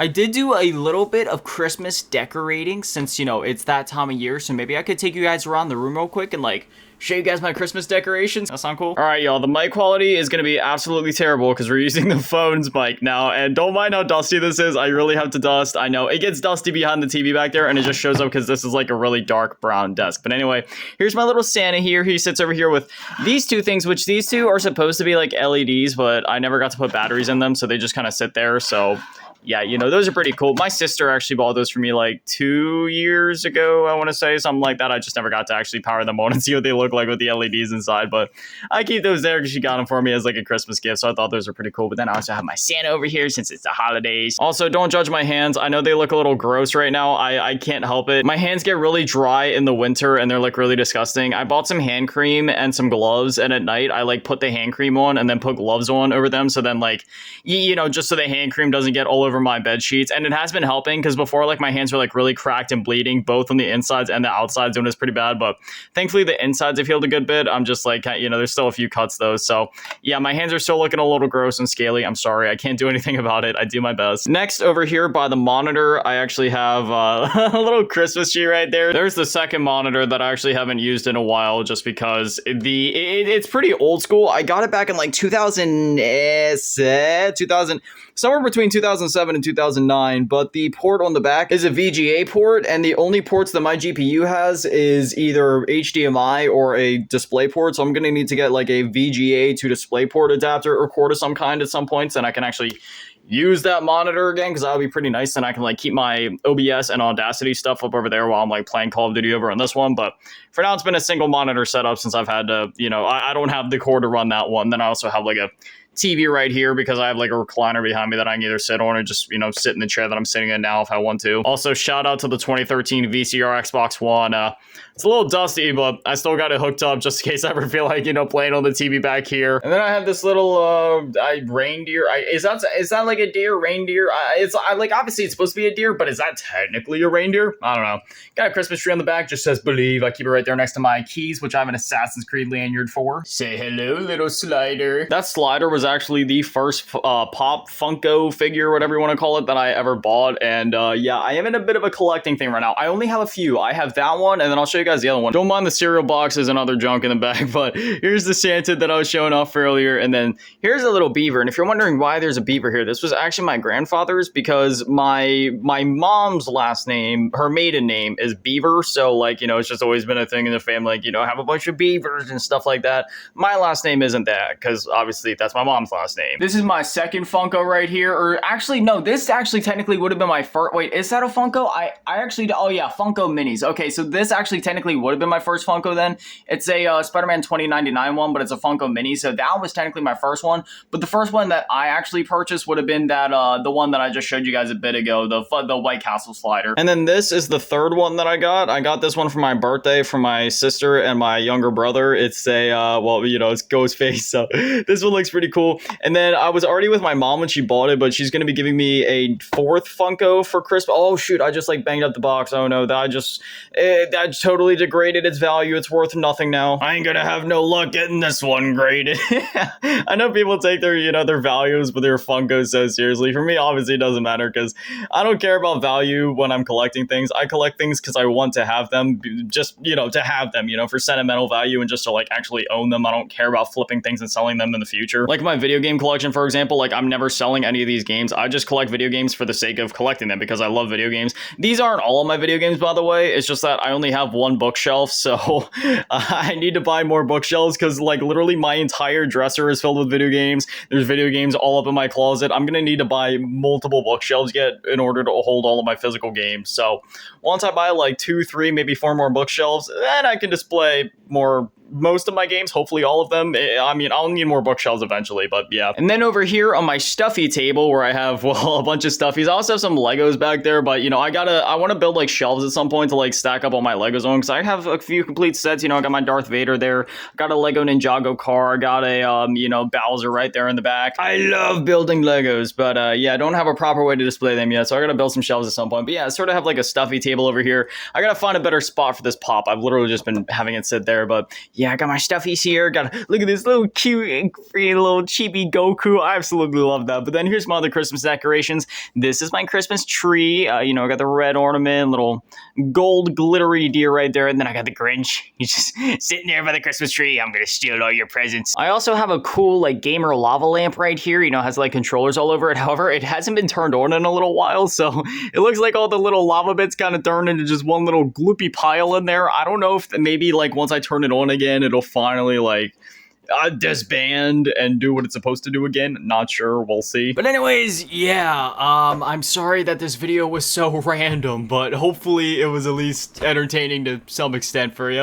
I did do a little bit of Christmas decorating since, it's that time of year. So maybe I could take you guys around the room real quick and show you guys my Christmas decorations. That sound cool? All right, y'all. The mic quality is going to be absolutely terrible because we're using the phone's mic now. And don't mind how dusty this is. I really have to dust. I know it gets dusty behind the TV back there and it just shows up because this is like a really dark brown desk. But anyway, here's my little Santa here. He sits over here with these two things, which these two are supposed to be like LEDs, but I never got to put batteries in them. So they just kind of sit there. So yeah, those are pretty cool. My sister actually bought those for me like 2 years ago, I want to say, something like that. I just never got to actually power them on and see what they look like with the LEDs inside. But I keep those there because she got them for me as like a Christmas gift. So I thought those were pretty cool. But then I also have my Santa over here since it's the holidays. Also, don't judge my hands. I know they look a little gross right now. I can't help it. My hands get really dry in the winter and they're like really disgusting. I bought some hand cream and some gloves. And at night, I like put the hand cream on and then put gloves on over them. So then just so the hand cream doesn't get all over my bed sheets. And it has been helping because before like my hands were like really cracked and bleeding both on the insides and the outsides when it was pretty bad. But thankfully the insides have healed a good bit. I'm just like, there's still a few cuts though. So yeah, my hands are still looking a little gross and scaly. I'm sorry. I can't do anything about it. I do my best. Next over here by the monitor, I actually have a little Christmas tree right there. There's the second monitor that I actually haven't used in a while just because it's pretty old school. I got it back in like 2000, somewhere between 2007 and 2009, but the port on the back is a VGA port, and the only ports that my GPU has is either HDMI or a display port, so I'm going to need to get like a VGA to display port adapter or cord of some kind at some points, and I can actually use that monitor again because that would be pretty nice, and I can like keep my OBS and Audacity stuff up over there while I'm like playing Call of Duty over on this one. But for now, it's been a single monitor setup since I've had to, I don't have the cord to run that one. Then I also have like a TV right here because I have like a recliner behind me that I can either sit on or just, sit in the chair that I'm sitting in now if I want to. Also, shout out to the 2013 VCR Xbox One. It's a little dusty, but I still got it hooked up just in case I ever feel like, playing on the TV back here. And then I have this little reindeer. Is that like a deer, reindeer? Obviously it's supposed to be a deer, but is that technically a reindeer? I don't know. Got a Christmas tree on the back, just says believe. I keep it right there next to my keys, which I have an Assassin's Creed lanyard for. Say hello, little Slider. That Slider was actually the first Pop Funko figure, whatever you want to call it, that I ever bought. And yeah, I am in a bit of a collecting thing right now. I only have a few. I have that one, and then I'll show you guys the other one. Don't mind the cereal boxes and other junk in the back, but here's the Santa that I was showing off earlier. And then here's a little beaver. And if you're wondering why there's a beaver here, this was actually my grandfather's because my mom's last name, her maiden name is Beaver. So it's just always been a thing in the family, have a bunch of beavers and stuff like that. My last name isn't that because obviously that's my mom's last name. This is my second Funko right here, or actually no, this actually technically would have been my first. Wait, is that a Funko? I actually, oh yeah, Funko Minis. Okay, so this actually technically would have been my first Funko then. It's a Spider-Man 2099 one, but it's a Funko Mini, so that was technically my first one. But the first one that I actually purchased would have been that the one that I just showed you guys a bit ago, the White Castle slider. And then this is the third one that I got. I got this one for my birthday from my sister and my younger brother. It's a it's Ghostface, so this one looks pretty cool. And then I was already with my mom when she bought it, but she's going to be giving me a fourth Funko for Christmas. Oh shoot, I just banged up the box. Oh no, that totally degraded its value. It's worth nothing now. I ain't gonna have no luck getting this one graded. I know people take their their values with their Funkos so seriously. For me, obviously it doesn't matter because I don't care about value when I'm collecting things. I collect things because I want to have them, just to have them, for sentimental value and just to actually own them. I don't care about flipping things and selling them in the future. Like my video game collection, for example, I'm never selling any of these games. I just collect video games for the sake of collecting them because I love video games. These aren't all of my video games, by the way. It's just that I only have one bookshelf, so I need to buy more bookshelves because literally my entire dresser is filled with video games. There's video games all up in my closet. I'm gonna need to buy multiple bookshelves yet in order to hold all of my physical games. So once I buy 2, 3, maybe 4 more bookshelves, then I can display most of my games, hopefully all of them. I mean, I'll need more bookshelves eventually, but yeah. And then over here on my stuffy table where I have, a bunch of stuffies, I also have some Legos back there, but I want to build shelves at some point to stack up all my Legos on, because I have a few complete sets. I got my Darth Vader there, got a Lego Ninjago car, got a, Bowser right there in the back. I love building Legos, but yeah, I don't have a proper way to display them yet, so I gotta build some shelves at some point. But yeah, I sort of have a stuffy table over here. I gotta find a better spot for this pop. I've literally just been having it sit there, but yeah, I got my stuffies here. Look at this little cute, free little chibi Goku. I absolutely love that. But then here's my other Christmas decorations. This is my Christmas tree. You know, I got the red ornament, little gold glittery deer right there, and then I got the Grinch. He's just sitting there by the Christmas tree. I'm gonna steal all your presents. I also have a cool like gamer lava lamp right here. You know, it has like controllers all over it. However, it hasn't been turned on in a little while, so it looks like all the little lava bits kind of turned into just one little gloopy pile in there. I don't know if maybe like once I turn it on again, it'll finally like disband and do what it's supposed to do again. Not sure, we'll see. But anyways, yeah, I'm sorry that this video was so random, but hopefully it was at least entertaining to some extent for you.